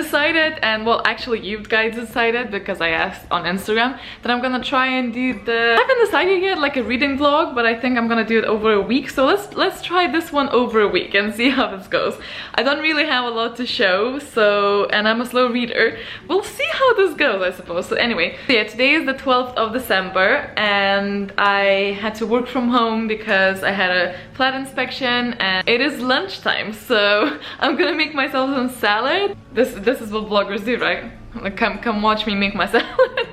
decided, and well, actually you guys decided because I asked on Instagram, that I'm gonna try and do I haven't decided yet, like a reading vlog, but I think I'm gonna do it over a week. So let's try this one over a week and see how this goes. I don't really have a lot to show, so, and I'm a slow reader. We'll see how this goes, I suppose. So anyway, yeah, today is the 12th of December, and I had to work from home because I had a flat inspection, and it is lunchtime, so I'm gonna make myself some salad. This is what vloggers do, right? Like, come watch me make my salad.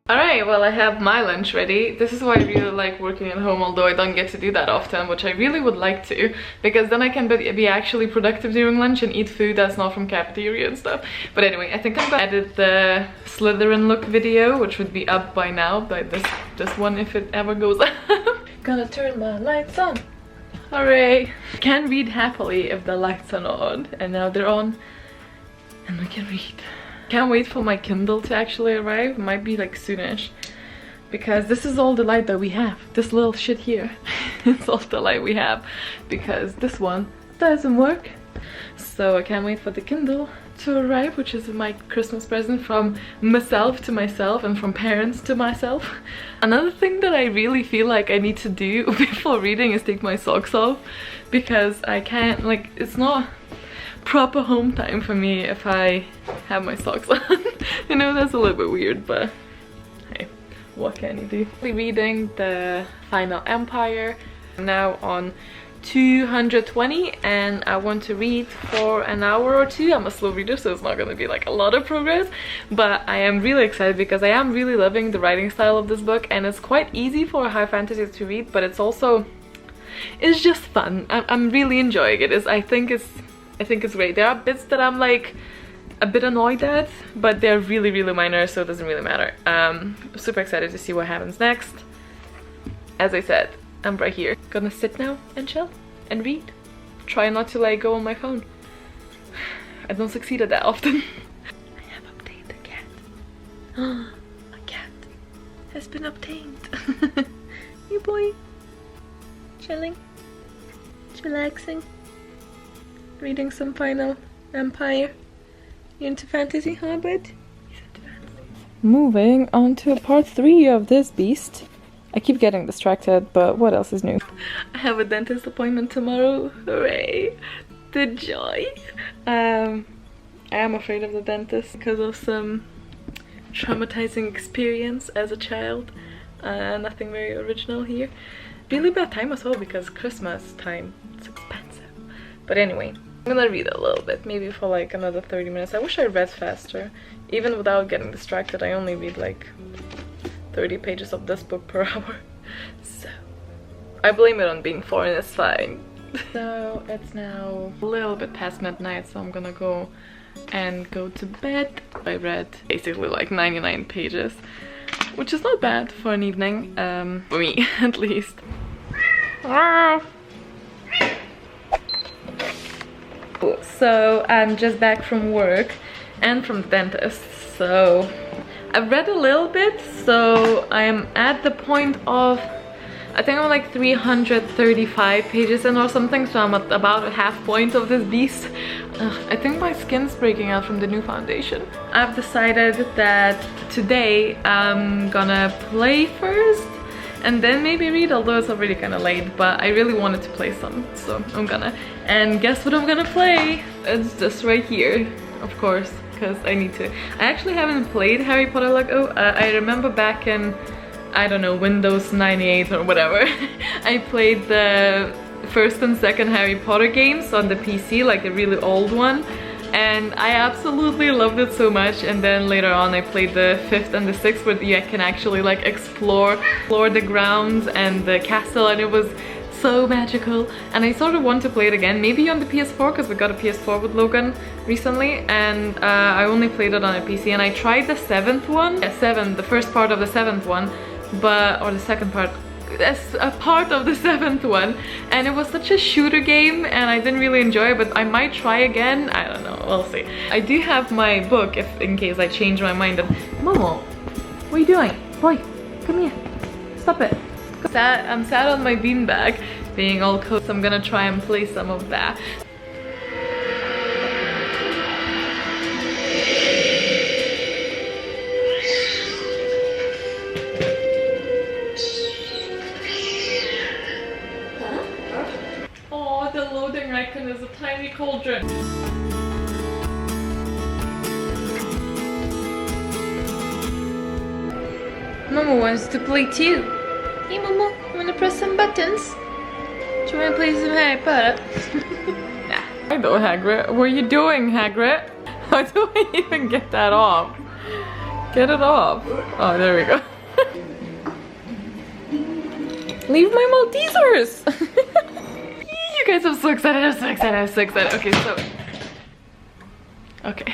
Alright, well, I have my lunch ready. This is why I really like working at home, although I don't get to do that often, which I really would like to, because then I can be actually productive during lunch and eat food that's not from cafeteria and stuff. But anyway, I think I'm gonna edit the Slytherin look video, which would be up by now, but this one, if it ever goes up. Gonna turn my lights on. Hooray! Can read happily if the lights are not on, and now they're on, and I can read. Can't wait for my Kindle to actually arrive. Might be like soonish, because this is all the light that we have. This little shit here it's all the light we have, because this one doesn't work. So I can't wait for the Kindle to arrive, which is my Christmas present from myself to myself and from parents to myself. Another thing that I really feel like I need to do before reading is take my socks off, because I can't, like, it's not proper home time for me if I have my socks on. You know, that's a little bit weird, but hey, what can you do? I'm reading the Final Empire. I'm now on 220, and I want to read for an hour or two. I'm a slow reader, so it's not going to be like a lot of progress, but I am really excited because I am really loving the writing style of this book, and it's quite easy for a high fantasy to read, but it's also, it's just fun. I'm really enjoying it. I think it's great. There are bits that I'm like a bit annoyed at, but they're really minor, so it doesn't really matter. Super excited to see what happens next. As I said, I'm right here. Gonna sit now and chill and read. Try not to let go on my phone. I don't succeed at that often. I have obtained a cat. A cat has been obtained. Hey boy. Chilling. Chillaxing. Reading some Final Empire. You into fantasy, huh, bud? He's into fantasy. Moving on to part 3 of this beast. I keep getting distracted, but what else is new? I have a dentist appointment tomorrow. Hooray! The joy! I am afraid of the dentist because of some traumatizing experience as a child. Nothing very original here. Really bad time as well, because Christmas time, it's expensive. But anyway, I'm gonna read a little bit, maybe for like another 30 minutes. I wish I read faster. Even without getting distracted, I only read like 30 pages of this book per hour. So, I blame it on being foreign, it's fine. So, it's now a little bit past midnight, so I'm gonna go to bed. I read basically like 99 pages, which is not bad for an evening, for me at least. So I'm just back from work and from the dentist, so I've read a little bit, so I'm at the point of, I think I'm like 335 pages in or something, so I'm at about a half point of this beast. I think my skin's breaking out from the new foundation. I've decided that today I'm gonna play first and then maybe read, although it's already kind of late, but I really wanted to play some, so I'm gonna. And guess what I'm gonna play? It's just right here, of course, because I need to. I actually haven't played Harry Potter like, I remember back in, I don't know, Windows 98 or whatever. I played the first and second Harry Potter games on the PC, like a really old one. And I absolutely loved it so much, and then later on I played the 5th and the 6th where you can actually like explore the grounds and the castle, and it was so magical. And I sort of want to play it again, maybe on the PS4, because we got a PS4 with Logan recently, and I only played it on a PC. And I tried the 7th one, the first part of the 7th one, but, or the second part, as a part of the 7th one, and it was such a shooter game and I didn't really enjoy it, but I might try again. I don't know, we'll see. I do have my book if in case I change my mind. Momo, what are you doing? Boy, come here. Stop it. I'm sat on my beanbag being all cold, so I'm gonna try and play some of that. Oh, the loading icon is a tiny cauldron. Momo wants to play too. Hey Momo, you wanna press some buttons? Do you wanna play some Harry Potter? Nah. I know, Hagrid. What are you doing, Hagrid? How do I even get that off? Get it off. Oh, there we go. Leave my Maltesers! You guys, I'm so excited, I'm so excited, I'm so excited. Okay, so... Okay.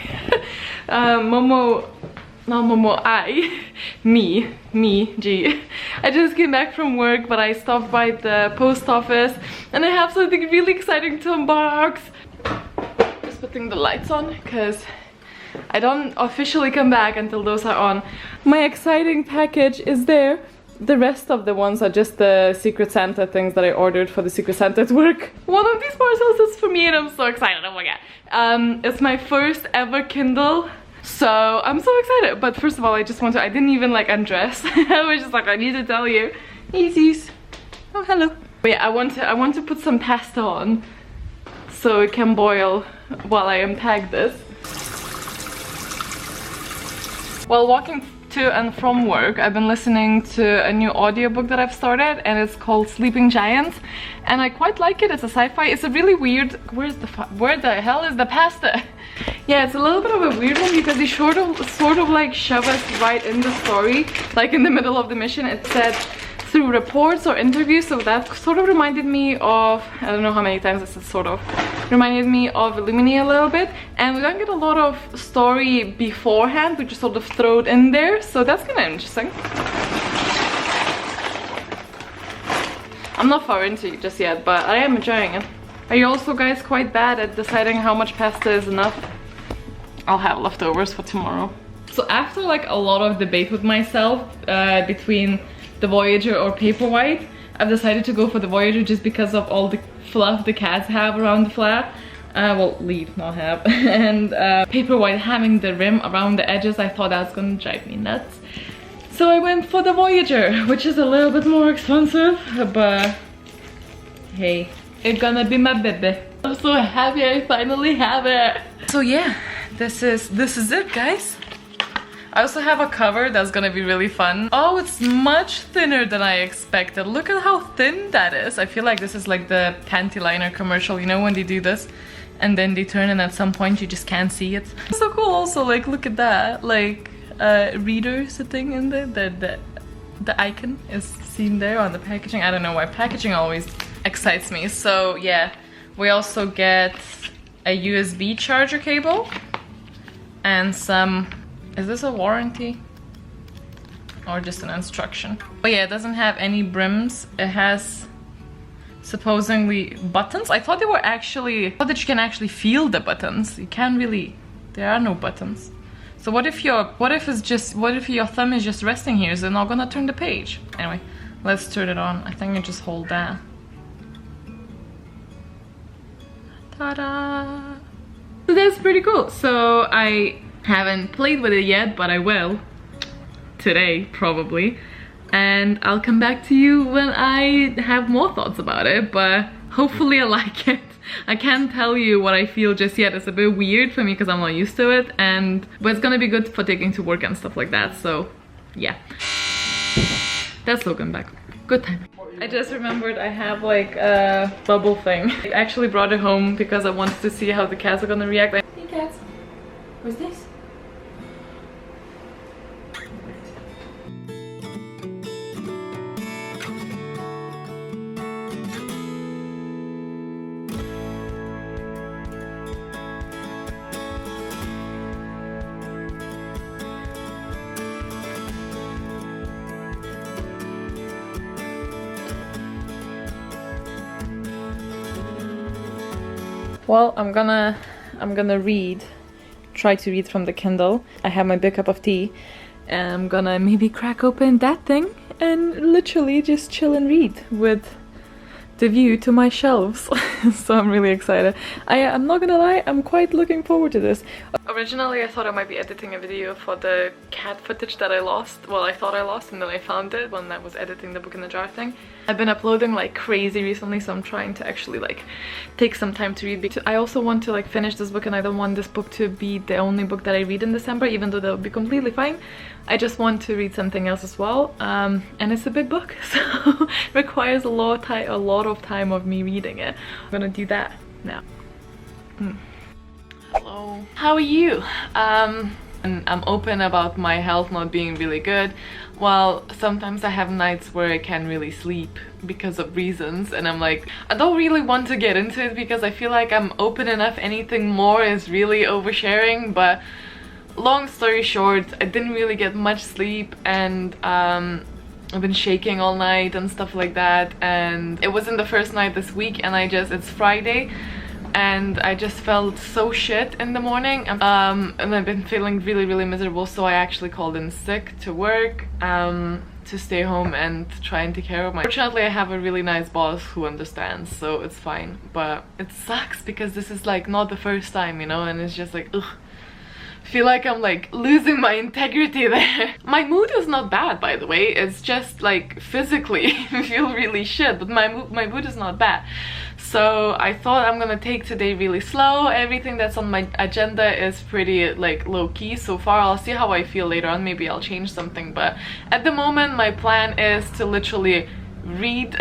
Momo... Not Momo, me, I just came back from work, but I stopped by the post office and I have something really exciting to unbox. Just putting the lights on because I don't officially come back until those are on. My exciting package is there. The rest of the ones are just the Secret Santa things that I ordered for the Secret Santa at work. One of these parcels is for me and I'm so excited, oh my god. It's my first ever Kindle. So I'm so excited, but first of all I I didn't even like undress. I was just like, I need to tell you. Easies. Oh, hello. But yeah, I want to put some pasta on so it can boil while I unpack this. While walking to and from work, I've been listening to a new audiobook that I've started and it's called Sleeping Giants and I quite like it. It's a sci-fi. It's a really weird... Where the hell is the pasta? Yeah, it's a little bit of a weird one because they sort of like shove us right in the story, like in the middle of the mission. It said through reports or interviews, so that sort of reminded me of, I don't know how many times this is sort of reminded me of Illumini a little bit, and we don't get a lot of story beforehand, we just sort of throw it in there, so that's kind of interesting. I'm not far into it just yet, but I am enjoying it. Are you also guys quite bad at deciding how much pasta is enough? I'll have leftovers for tomorrow. So after like a lot of debate with myself between the Voyager or Paperwhite, I've decided to go for the Voyager just because of all the fluff the cats have around the flat. Well, leave, not have. And Paperwhite having the rim around the edges, I thought that was gonna drive me nuts. So I went for the Voyager, which is a little bit more expensive, but hey, it's gonna be my baby. I'm so happy I finally have it. So yeah, this is it, guys. I also have a cover that's gonna be really fun. Oh, it's much thinner than I expected. Look at how thin that is. I feel like this is like the panty liner commercial, you know, when they do this and then they turn and at some point you just can't see it. It's so cool also, like look at that, like reader sitting in there. The icon is seen there on the packaging. I don't know why packaging always excites me. So yeah, we also get a USB charger cable and some... Is this a warranty? Or just an instruction? But yeah, it doesn't have any brims. It has supposedly buttons. I thought they were actually... I thought that you can actually feel the buttons. You can't really... There are no buttons. So what if your thumb is just resting here? Is it not gonna turn the page? Anyway, let's turn it on. I think I just hold that. Ta-da! So that's pretty cool. So I haven't played with it yet, but I will today probably, and I'll come back to you when I have more thoughts about it, but hopefully I like it. I can't tell you what I feel just yet. It's a bit weird for me because I'm not used to it, but it's gonna be good for taking to work and stuff like that, so yeah. That's so good back. Good time. I just remembered I have like a bubble thing. I actually brought it home because I wanted to see how the cats are gonna react. Hey cats, what's this? Well, I'm gonna try to read from the Kindle. I have my big cup of tea and I'm gonna maybe crack open that thing and literally just chill and read with the view to my shelves. So I'm really excited. I'm not gonna lie, I'm quite looking forward to this. Originally I thought I might be editing a video for the cat footage that I lost. Well, I thought I lost and then I found it when I was editing the book in the jar thing. I've been uploading like crazy recently, so I'm trying to actually like take some time to read. I also want to like finish this book and I don't want this book to be the only book that I read in December, even though that would be completely fine. I just want to read something else as well, and it's a big book, so it requires a lot of time of me reading it. I'm gonna do that now. Hello, how are you? And I'm open about my health not being really good. Well, sometimes I have nights where I can't really sleep because of reasons, and I'm like, I don't really want to get into it because I feel like I'm open enough. Anything more is really oversharing, but long story short, I didn't really get much sleep, and I've been shaking all night and stuff like that, and it wasn't the first night this week, and it's Friday and I just felt so shit in the morning, and I've been feeling really miserable, so I actually called in sick to work to stay home and try and take care of my... Fortunately, I have a really nice boss who understands, so it's fine, but it sucks because this is like not the first time, you know, and it's just like, ugh. Feel like I'm like losing my integrity there. My mood is not bad, by the way. It's just like physically I feel really shit, but my mood is not bad. So I thought I'm gonna take today really slow. Everything that's on my agenda is pretty like low-key so far. I'll see how I feel later on. Maybe I'll change something, but at the moment my plan is to literally read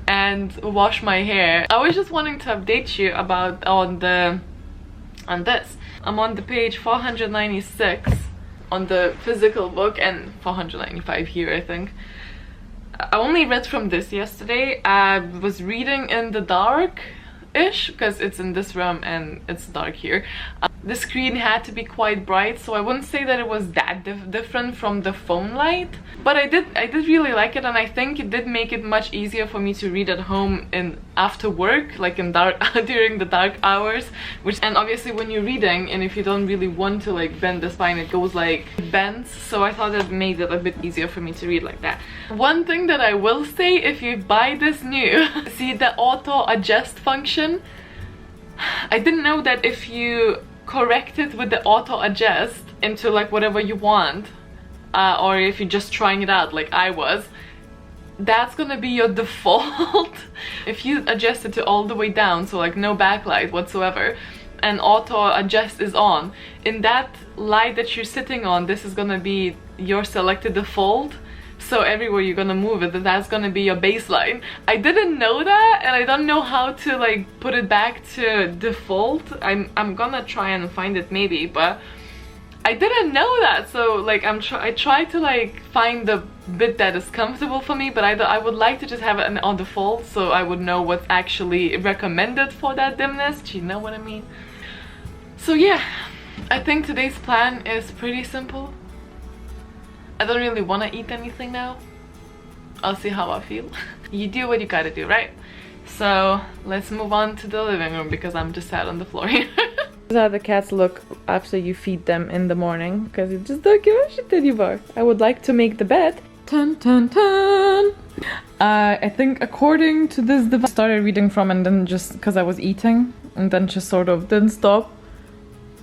and wash my hair. I was just wanting to update you about on this. I'm on the page 496 on the physical book and 495 here, I think. I only read from this yesterday. I was reading in the dark-ish because it's in this room and it's dark here. The screen had to be quite bright, so I wouldn't say that it was that different from the phone light, but I did really like it, and I think it did make it much easier for me to read at home and after work, like in during the dark hours, and obviously when you're reading and if you don't really want to like bend the spine, it goes like bends, so I thought it made it a bit easier for me to read like that. One thing that I will say, if you buy this new see the auto adjust function, I didn't know that if you correct it with the auto adjust into like whatever you want, or if you're just trying it out like I was, that's gonna be your default. If you adjust it to all the way down, so like no backlight whatsoever, and auto adjust is on, in that light that you're sitting on, this is gonna be your selected default. So everywhere you're gonna move it, that's gonna be your baseline. I didn't know that, and I don't know how to like put it back to default. I'm gonna try and find it maybe, but I didn't know that. So like I try to like find the bit that is comfortable for me, but I would like to just have it on default, so I would know what's actually recommended for that dimness. Do you know what I mean? So yeah, I think today's plan is pretty simple. I don't really want to eat anything now. I'll see how I feel. You do what you gotta do, right? So let's move on to the living room because I'm just sat on the floor here. This is how the cats look after you feed them in the morning, because you just don't give a shit anymore. I would like to make the bed. Dun, dun, dun. I think according to this device I started reading from, and then just because I was eating, and then just sort of didn't stop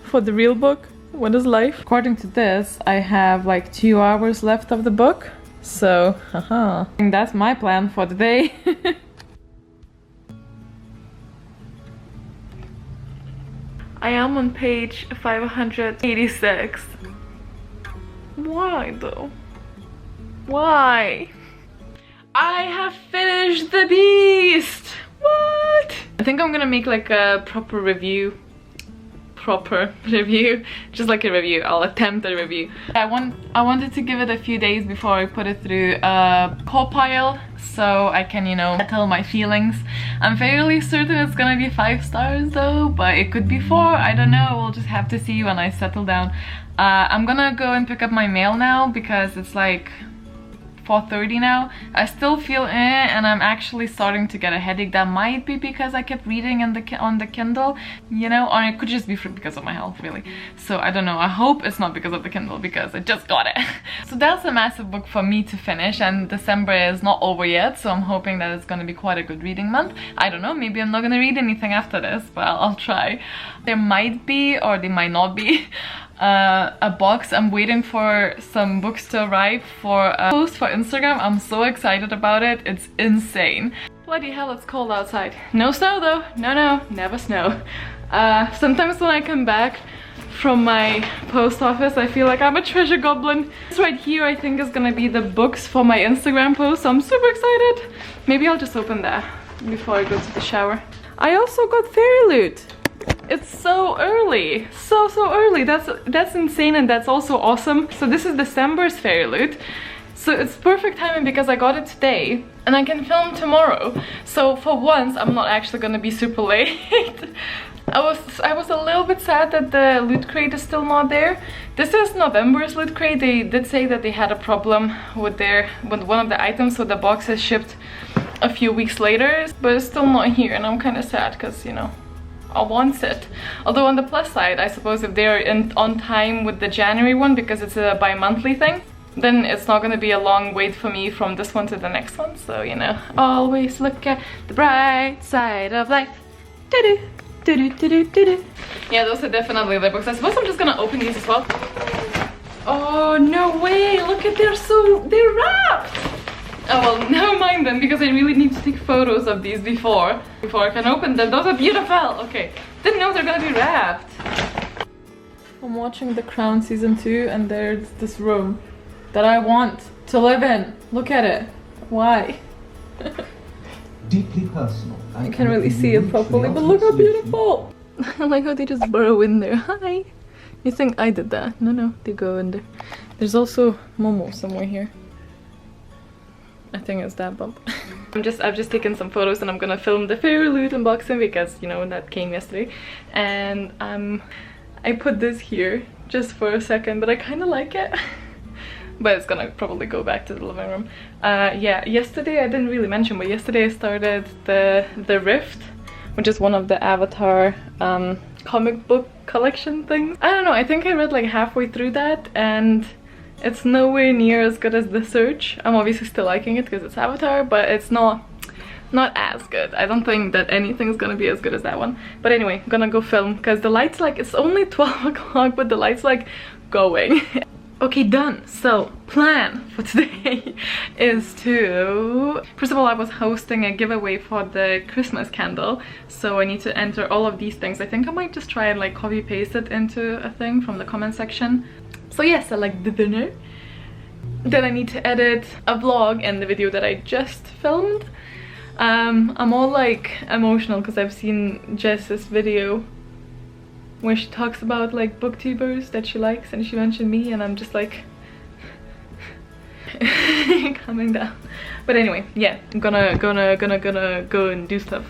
for the real book. What is life? According to this, I have like 2 hours left of the book, so haha. I think that's my plan for the day. I am on page 586. Why though? Why? I have finished the beast! What? I think I'm gonna make like a proper review, just like a review. I'll attempt a review. I wanted to give it a few days before I put it through a co-pile, so I can, you know, tell my feelings. I'm fairly certain it's gonna be 5 stars though, but it could be 4, I don't know. We'll just have to see when I settle down. I'm gonna go and pick up my mail now because it's like 4:30 now. I still feel and I'm actually starting to get a headache. That might be because I kept reading on the Kindle, you know, or it could just be because of my health, really. So I don't know. I hope it's not because of the Kindle, because I just got it. So that's a massive book for me to finish, and December is not over yet, so I'm hoping that it's gonna be quite a good reading month. I don't know, maybe I'm not gonna read anything after this, but I'll try. There might be, or there might not be, a box. I'm waiting for some books to arrive for a post for Instagram. I'm so excited about it. It's insane. Bloody hell, it's cold outside. No snow though. No, never snow. Sometimes when I come back from my post office, I feel like I'm a treasure goblin. This right here, I think, is gonna be the books for my Instagram post, so I'm super excited. Maybe I'll just open that before I go to the shower. I also got Fairyloot. It's so early, so early. That's insane, and that's also awesome. So this is December's Fairyloot, so it's perfect timing because I got it today and I can film tomorrow. So for once I'm not actually gonna be super late. I was a little bit sad that the Loot Crate is still not there. This is November's Loot Crate. They did say that they had a problem with one of the items, so the box is shipped a few weeks later, but it's still not here, and I'm kind of sad because, you know, I want it. Although on the plus side, I suppose if they're on time with the January one, because it's a bi-monthly thing, then it's not going to be a long wait for me from this one to the next one. So, you know, always look at the bright side of life. Do-do, do-do, do-do, do-do. Yeah, those are definitely the books. I suppose I'm just gonna open these as well. Oh, no way! Look at, they're wrapped! Oh well, never mind then, because I really need to take photos of these before I can open them. Those are beautiful! Okay, didn't know they're gonna be wrapped. I'm watching The Crown season 2, and there's this room that I want to live in. Look at it. Why? Deeply personal. I can't really see it properly, but look how beautiful! I like how they just burrow in there. Hi! You think I did that? No, they go in there. There's also Momo somewhere here. I think it's that bump. I've just taken some photos, and I'm gonna film the Fairyloot unboxing because, you know, that came yesterday. And I put this here just for a second, but I kind of like it. But it's gonna probably go back to the living room. Yeah, yesterday I didn't really mention, but yesterday I started the Rift, which is one of the Avatar comic book collection things. I don't know, I think I read like halfway through that, and it's nowhere near as good as The Search. I'm obviously still liking it because it's Avatar, but it's not as good. I don't think that anything's gonna be as good as that one. But anyway, I'm gonna go film because the light's like, it's only 12 o'clock, but the light's like going. Okay, done. So, plan for today is to... First of all, I was hosting a giveaway for the Christmas candle, so I need to enter all of these things. I think I might just try and like copy paste it into a thing from the comment section. So yes, I like the dinner. Then I need to edit a vlog and the video that I just filmed. I'm all like emotional because I've seen Jess's video where she talks about like booktubers that she likes, and she mentioned me, and I'm just like calming down. But anyway, yeah, I'm gonna go and do stuff.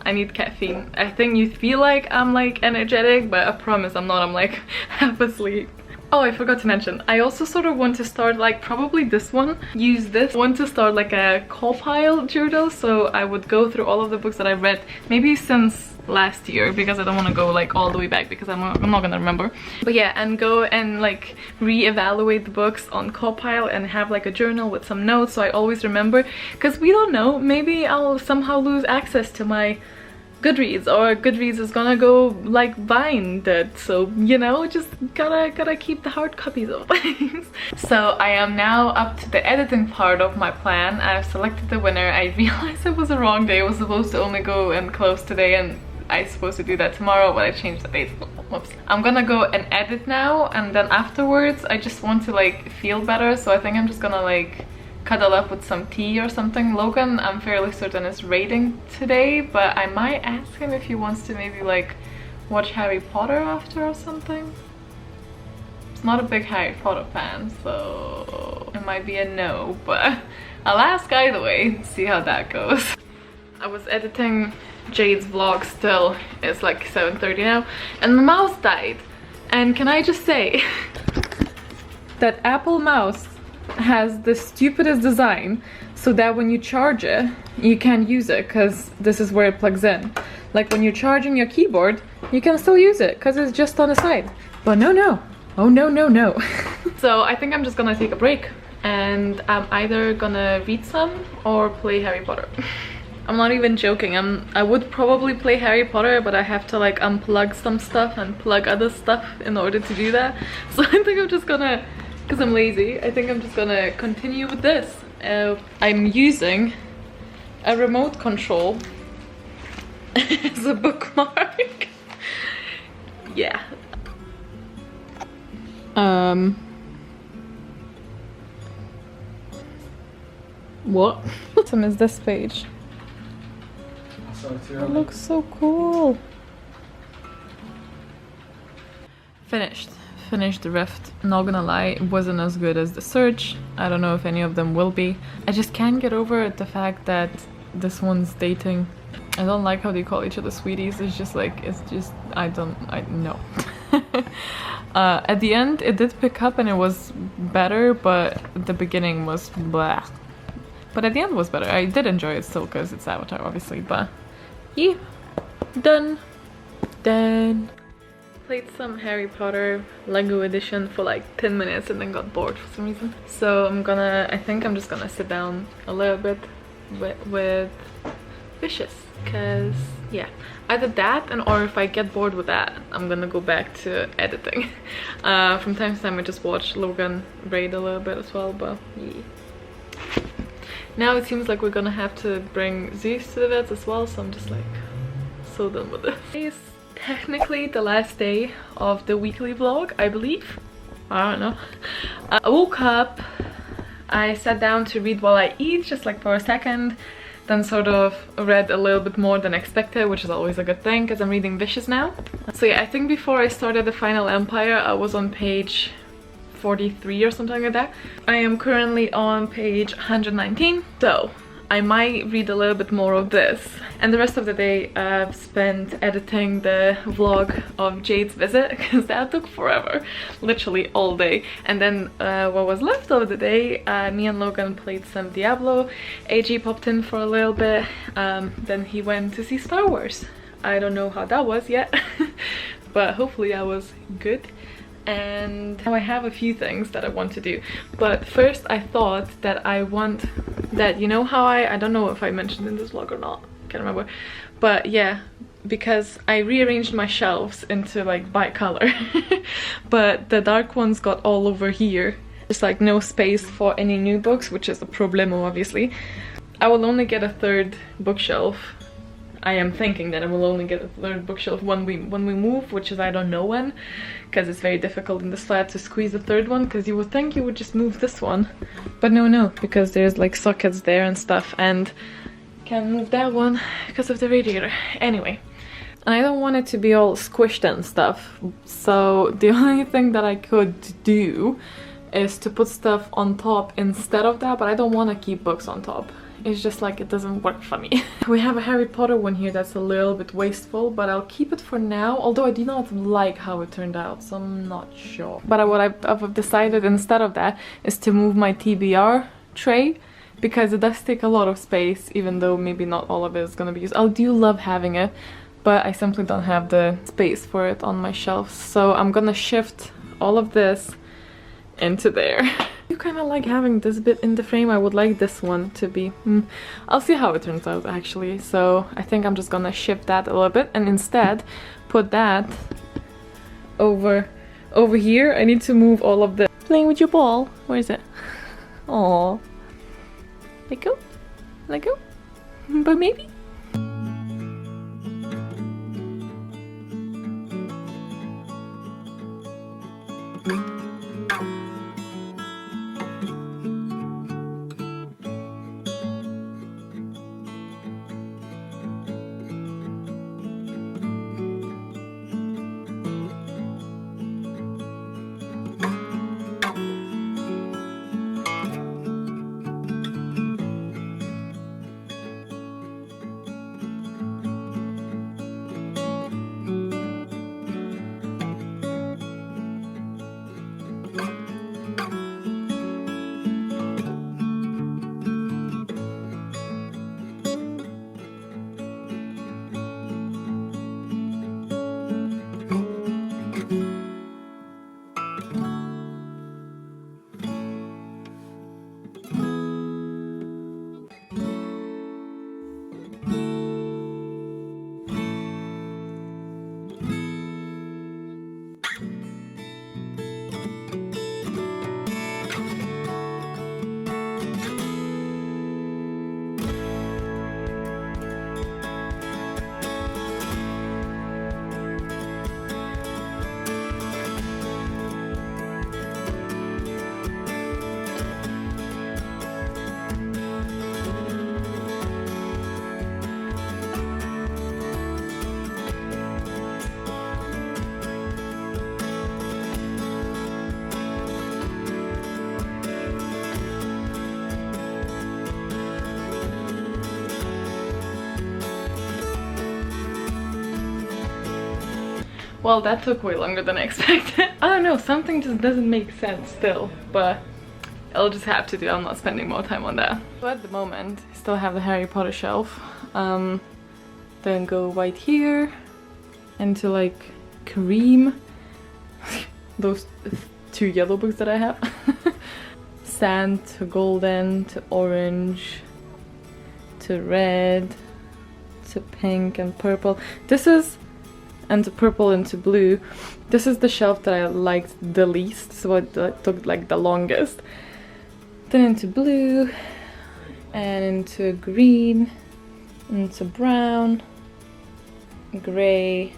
I need caffeine. I think you feel like I'm like energetic, but I promise I'm not. I'm like half asleep. Oh, I forgot to mention, I also sort of want to start like probably this one. Use this one to start like a compile journal, so I would go through all of the books that I've read, maybe since last year, because I don't want to go like all the way back because I'm not gonna remember. But yeah, and go and like re-evaluate the books on compile and have like a journal with some notes so I always remember, because we don't know, maybe I'll somehow lose access to my Goodreads, or Goodreads is gonna go like Vine dead, so you know, just gotta keep the hard copies of things. So I am now up to the editing part of my plan. I've selected the winner. I realized it was the wrong day. I was supposed to only go and close today, and I'm supposed to do that tomorrow, but I changed the date. Whoops. I'm gonna go and edit now, and then afterwards I just want to like feel better, so I think I'm just gonna like cuddle up with some tea or something. Logan, I'm fairly certain, is raiding today, but I might ask him if he wants to maybe like watch Harry Potter after or something. He's not a big Harry Potter fan, so it might be a no, but I'll ask either way, see how that goes. I was editing Jade's vlog still. It's like 7:30 now, and my mouse died. And can I just say that Apple mouse has the stupidest design so that when you charge it, you can't use it because this is where it plugs in. Like when you're charging your keyboard, you can still use it because it's just on the side. But no. Oh no. So I think I'm just gonna take a break and I'm either gonna read some or play Harry Potter. I'm not even joking. I would probably play Harry Potter, but I have to like unplug some stuff and plug other stuff in order to do that. So I think I'm just gonna, because I'm lazy, I think I'm just gonna continue with this. I'm using a remote control as a bookmark. Yeah. What? Awesome is this page. It looks so cool. Finished the Rift. Not gonna lie, it wasn't as good as the Surge. I don't know if any of them will be. I just can't get over the fact that this one's dating. I don't like how they call each other sweeties. It's just like, no. At the end it did pick up and it was better, but the beginning was blah. But at the end was better. I did enjoy it still because it's Avatar obviously, but yeah, done. Played some Harry Potter Lego edition for like 10 minutes and then got bored for some reason. So I think I'm just gonna sit down a little bit with Vicious, because yeah, either that or if I get bored with that, I'm gonna go back to editing. From time to time I just watch Logan raid a little bit as well, but yeah. Now it seems like we're gonna have to bring Zeus to the vets as well, so I'm just like so done with this. It's technically the last day of the weekly vlog, I believe. I don't know. I woke up, I sat down to read while I eat, just like for a second, then sort of read a little bit more than expected, which is always a good thing because I'm reading Vicious now. So yeah, I think before I started The Final Empire, I was on page 43 or something like that. I am currently on page 119, so I might read a little bit more of this. And the rest of the day I've spent editing the vlog of Jade's visit, because that took forever, literally all day. And then what was left of the day, me and Logan played some Diablo. AG popped in for a little bit, then he went to see Star Wars. I don't know how that was yet, but hopefully that was good. And now I have a few things that I want to do, but first I thought that you know how I don't know if I mentioned in this vlog or not, can't remember, but yeah, because I rearranged my shelves into like by color but the dark ones got all over here, just like no space for any new books, which is a problemo obviously. I will only get a third bookshelf. I am thinking that I will only get a third bookshelf when we move, which is I don't know when, because it's very difficult in this flat to squeeze a third one, because you would think you would just move this one, but no, because there's like sockets there and stuff, and can't move that one because of the radiator. Anyway, and I don't want it to be all squished and stuff, so the only thing that I could do is to put stuff on top instead of that, but I don't want to keep books on top. It's just like it doesn't work for me. We have a Harry Potter one here that's a little bit wasteful, but I'll keep it for now, although I do not like how it turned out, so I'm not sure. But what I've decided instead of that is to move my TBR tray, because it does take a lot of space, even though maybe not all of it is gonna be used. I do love having it, but I simply don't have the space for it on my shelves, so I'm gonna shift all of this into there. I kind of like having this bit in the frame. I would like this one to be I'll see how it turns out actually, so I think I'm just gonna shift that a little bit and instead put that over here. I need to move all of the playing with your ball. Where is it? Oh, let go, but maybe. Well, that took way longer than I expected. I don't know, something just doesn't make sense still, but I'll just have to do. I'm not spending more time on that. So at the moment, I still have the Harry Potter shelf. Then go white here, into like cream. Those 2 yellow books that I have. Sand to golden to orange to red to pink and purple. This is, and to purple and to blue. This is the shelf that I liked the least, so it took like the longest. Then into blue and into green, into brown, gray,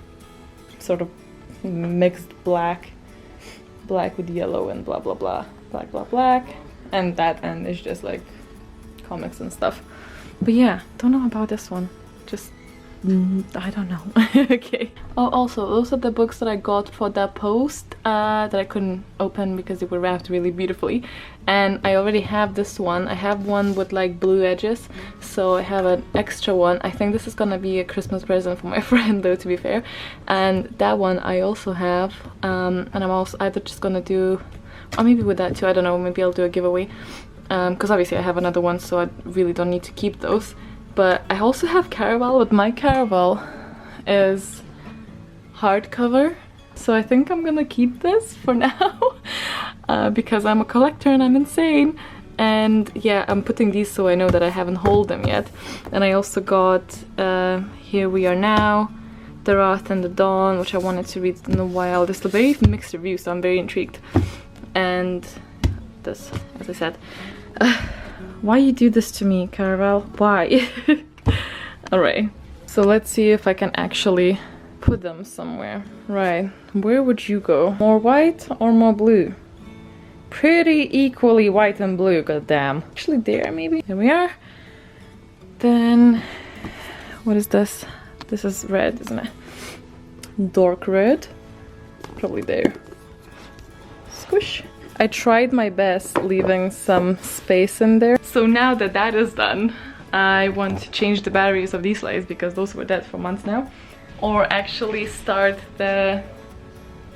sort of mixed black, black with yellow and blah blah blah, black blah black, and that end is just like comics and stuff. But yeah, don't know about this one, just I don't know. Okay. Oh, also those are the books that I got for that post that I couldn't open because they were wrapped really beautifully, and I already have this one. I have one with like blue edges, so I have an extra one. I think this is gonna be a Christmas present for my friend though, to be fair. And that one I also have, and I'm also either just gonna do, or maybe with that too, I don't know, maybe I'll do a giveaway, because obviously I have another one, so I really don't need to keep those. But I also have Caraval, but my Caraval is hardcover, so I think I'm gonna keep this for now because I'm a collector and I'm insane. And yeah, I'm putting these so I know that I haven't hauled them yet. And I also got Here We Are Now, The Wrath and the Dawn, which I wanted to read in a while. There's a very mixed review, so I'm very intrigued. And this, as I said. Why you do this to me, Caraval? Why? Alright, so let's see if I can actually put them somewhere. Right, where would you go? More white or more blue? Pretty equally white and blue, goddamn. Actually there, maybe? There we are. Then, what is this? This is red, isn't it? Dark red. Probably there. Squish. I tried my best leaving some space in there. So now that that is done, I want to change the batteries of these lights because those were dead for months now. Or actually start the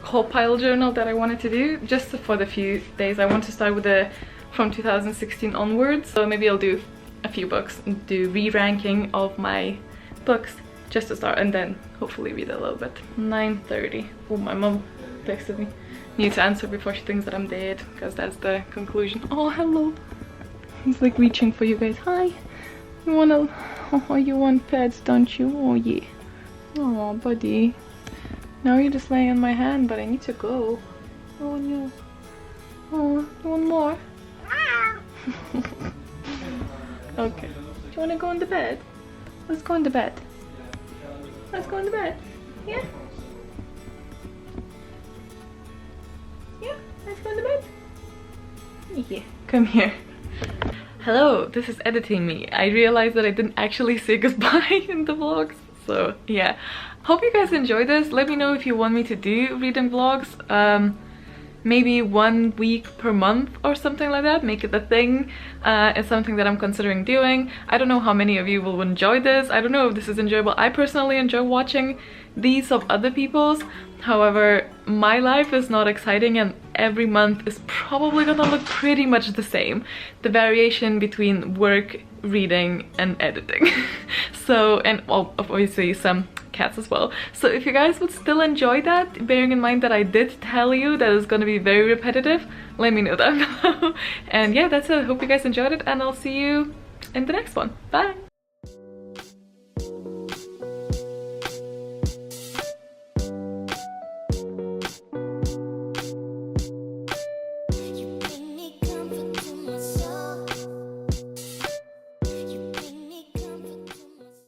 co-pile journal that I wanted to do just for the few days. I want to start with the from 2016 onwards. So maybe I'll do a few books, do re-ranking of my books just to start, and then hopefully read a little bit. 9:30. Oh, my mom texted me. Need to answer before she thinks that I'm dead, because that's the conclusion. Oh, hello. He's like reaching for you guys. Hi. You wanna... Oh, you want pets, don't you? Oh, yeah. Oh, buddy. Now you're just laying on my hand, but I need to go. Oh, no. Oh, you want more? Okay. Do you wanna go in the bed? Let's go in the bed. Let's go in the bed. Yeah? Let's go in the bed. Yeah, come here. Hello, this is editing me. I realized that I didn't actually say goodbye in the vlogs. So yeah, hope you guys enjoy this. Let me know if you want me to do reading vlogs. Maybe 1 week per month or something like that. Make it a thing. It's something that I'm considering doing. I don't know how many of you will enjoy this. I don't know if this is enjoyable. I personally enjoy watching these of other people's. However, my life is not exciting, and every month is probably gonna look pretty much the same. The variation between work, reading, and editing. So, and well, obviously some cats as well. So if you guys would still enjoy that, bearing in mind that I did tell you that it's gonna be very repetitive, let me know down below. And yeah, that's it. I hope you guys enjoyed it, and I'll see you in the next one. Bye!